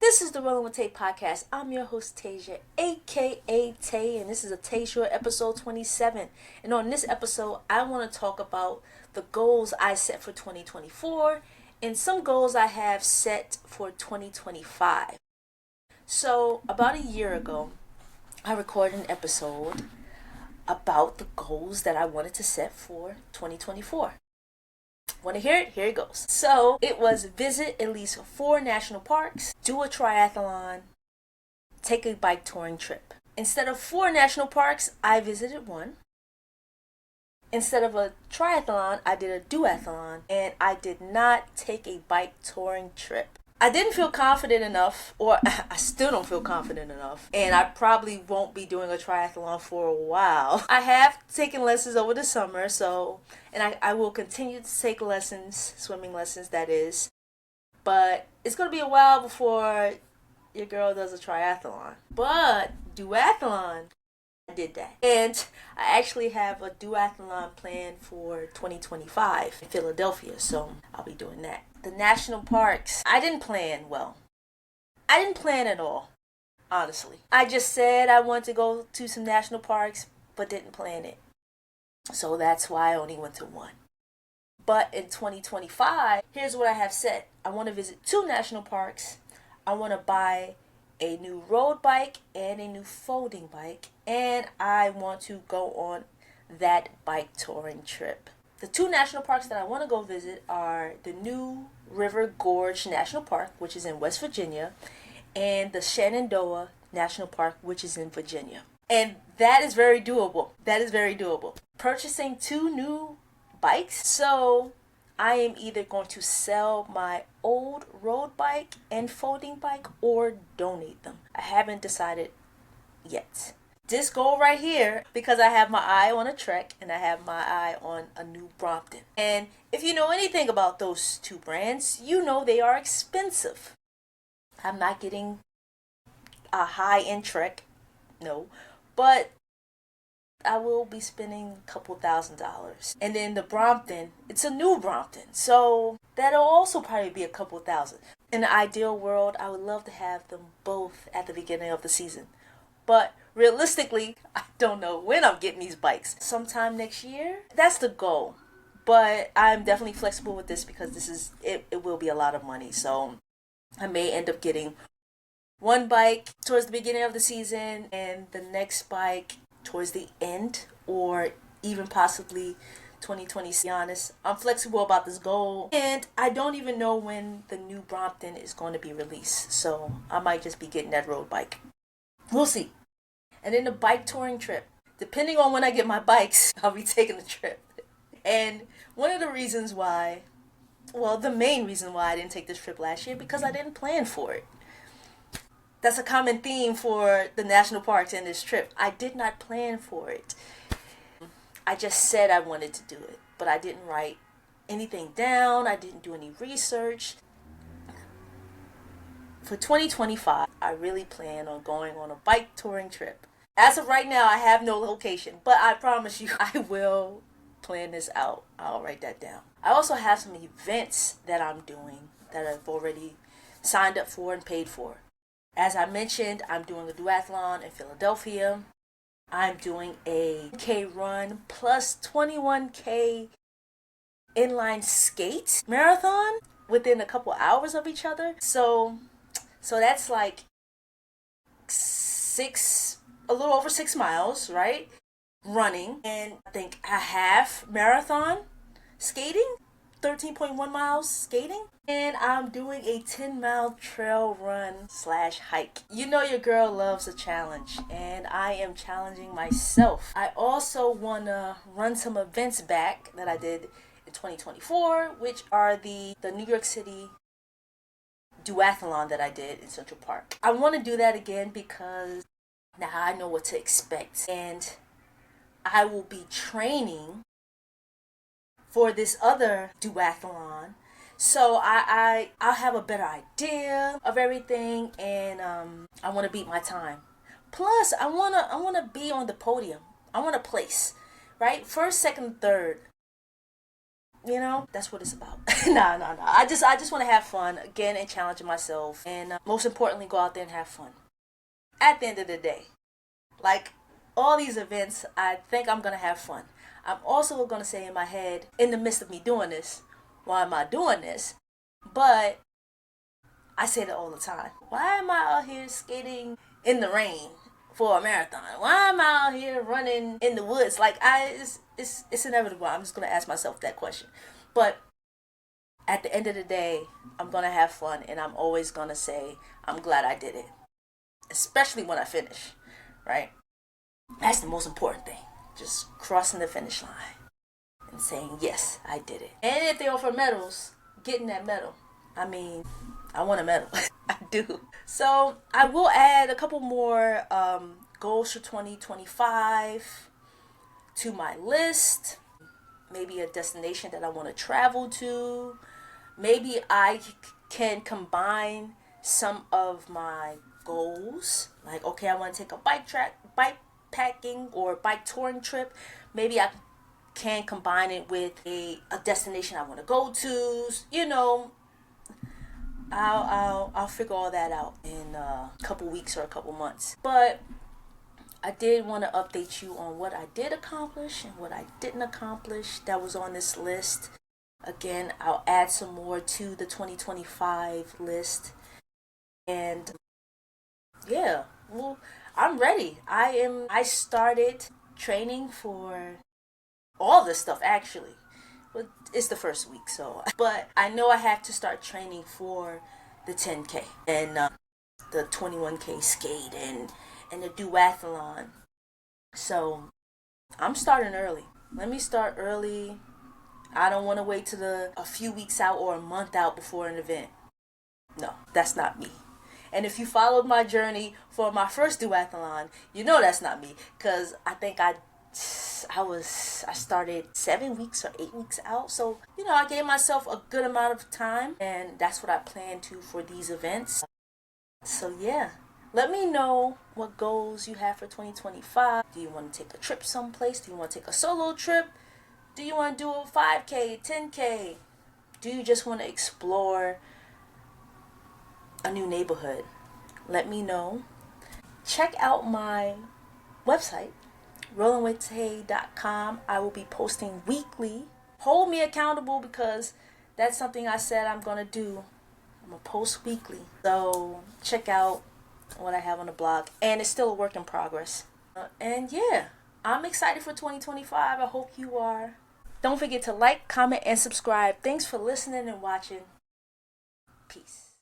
This is the Rolling with Tay Podcast. I'm your host, Tasia, aka Tay, and this is a Tay Short episode 27. And on this episode, I want to talk about the goals I set for 2024 and some goals I have set for 2025. So, about a year ago, I recorded an episode about the goals that I wanted to set for 2024. Want to hear it? Here it goes. So it was visit at least 4 national parks, do a triathlon, take a bike touring trip. Instead of 4 national parks, I visited 1. Instead of a triathlon, I did a duathlon, and I did not take a bike touring trip. I didn't feel confident enough, or I still don't feel confident enough, and I probably won't be doing a triathlon for a while. I have taken lessons over the summer, and I will continue to take lessons, swimming lessons that is, but it's going to be a while before your girl does a triathlon. But duathlon, I did that. And I actually have a duathlon planned for 2025 in Philadelphia, so I'll be doing that. The national parks, I didn't plan well. I didn't plan at all, honestly. I just said I wanted to go to some national parks, but didn't plan it. So that's why I only went to 1. But in 2025, here's what I have said. I want to visit 2 national parks. I want to buy a new road bike and a new folding bike. And I want to go on that bike touring trip. The 2 national parks that I want to go visit are the New River Gorge National Park, which is in West Virginia, and the Shenandoah National Park, which is in Virginia. And that is very doable. Purchasing 2 new bikes. So I am either going to sell my old road bike and folding bike or donate them. I haven't decided yet. This goal right here, because I have my eye on a Trek and I have my eye on a new Brompton. And if you know anything about those 2 brands, you know they are expensive. I'm not getting a high-end Trek, no, but I will be spending a couple $1,000s. And then the Brompton, it's a new Brompton, so that'll also probably be a couple thousand. In the ideal world, I would love to have them both at the beginning of the season. But realistically, I don't know when I'm getting these bikes. Sometime next year? That's the goal. But I'm definitely flexible with this because it will be a lot of money. So I may end up getting 1 bike towards the beginning of the season and the next bike towards the end, or even possibly 2020. To be honest, I'm flexible about this goal, and I don't even know when the new Brompton is going to be released. So I might just be getting that road bike. We'll see. And then the bike touring trip. Depending on when I get my bikes, I'll be taking the trip. And one of the reasons why, the main reason why I didn't take this trip last year, because I didn't plan for it. That's a common theme for the national parks and this trip. I did not plan for it. I just said I wanted to do it, but I didn't write anything down. I didn't do any research. For 2025, I really plan on going on a bike touring trip. As of right now, I have no location, but I promise you I will plan this out. I'll write that down. I also have some events that I'm doing that I've already signed up for and paid for. As I mentioned, I'm doing a duathlon in Philadelphia. I'm doing a K run plus 21K inline skate marathon within a couple hours of each other. So that's like a little over 6 miles, right? Running, and I think a half marathon skating, 13.1 miles skating, and I'm doing a 10-mile trail run / hike. You know your girl loves a challenge, and I am challenging myself. I also want to run some events back that I did in 2024, which are the New York City duathlon that I did in Central Park. I want to do that again because now I know what to expect, and I will be training for this other duathlon, so I'll have a better idea of everything, and I want to beat my time. Plus, I wanna be on the podium. I want to place, right? First, second, third. That's what it's about. No. I just want to have fun again and challenge myself, and most importantly, go out there and have fun. At the end of the day, like all these events, I think I'm gonna have fun. I'm also gonna say in my head, in the midst of me doing this, why am I doing this? But I say that all the time. Why am I out here skating in the rain for a marathon? Why am I out here running in the woods? Like it's inevitable. I'm just gonna ask myself that question. But at the end of the day, I'm gonna have fun, and I'm always gonna say I'm glad I did it, especially when I finish. Right? That's the most important thing. Just crossing the finish line and saying yes, I did it. And if they offer medals, getting that medal. I mean, I want a medal. I do. So I will add a couple more goals for 2025 to my list. Maybe a destination that I want to travel to. Maybe I can combine some of my goals. Like, okay, I want to take a bike packing or bike touring trip. Maybe I can combine it with a destination I want to go to. I'll figure all that out in a couple weeks or a couple months. But I did want to update you on what I did accomplish and what I didn't accomplish that was on this list. Again, I'll add some more to the 2025 list. And yeah, well, I'm ready. I started training for all this stuff actually. But it's the first week, but I know I have to start training for the 10K and the 21K skate and the duathlon. So I'm starting early. Let me start early. I don't want to wait till a few weeks out or a month out before an event. No, that's not me. And if you followed my journey for my first duathlon, you know that's not me, because I think I started 7 weeks or 8 weeks out. So, I gave myself a good amount of time, and that's what I plan to for these events. So yeah, let me know what goals you have for 2025. Do you want to take a trip someplace? Do you want to take a solo trip? Do you want to do a 5K, 10K? Do you just want to explore a new neighborhood? Let me know. Check out my website, rollingwithtay.com. I will be posting weekly. Hold me accountable, because that's something I said I'm going to do. I'm going to post weekly. So check out what I have on the blog. And it's still a work in progress. And yeah, I'm excited for 2025. I hope you are. Don't forget to like, comment, and subscribe. Thanks for listening and watching. Peace.